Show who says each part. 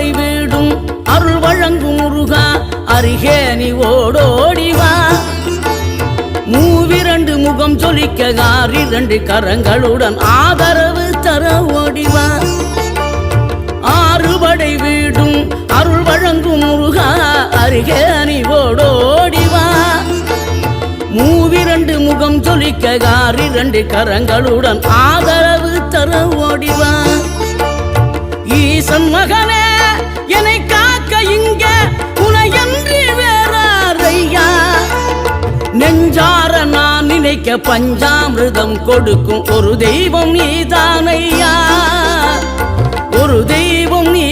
Speaker 1: ஆறுபடை வீடும் அருள் வழங்கும் முருகா அருகே நீ ஓடோடிவா மூவிரண்டு முகம் ஜொலிக்க ஆறிரண்டு கரங்களுடன் ஆதரவு தர ஓடிவா ஆறுபடை வீடும் அருள் வழங்கும் முருகா அருகே நீ ஓடோடிவா மூவிரண்டு முகம் ஜொலிக்க ஆறிரண்டு கரங்களுடன் ஆதரவு தர ஓடிவா ஈசன் மகனே என்னை காக்க இங்க உனையன்றி வேறாரையா நெஞ்சார நான் நினைக்க பஞ்சாமிர்தம் கொடுக்கும் ஒரு தெய்வம் நீதானையா ஒரு தெய்வம் நீ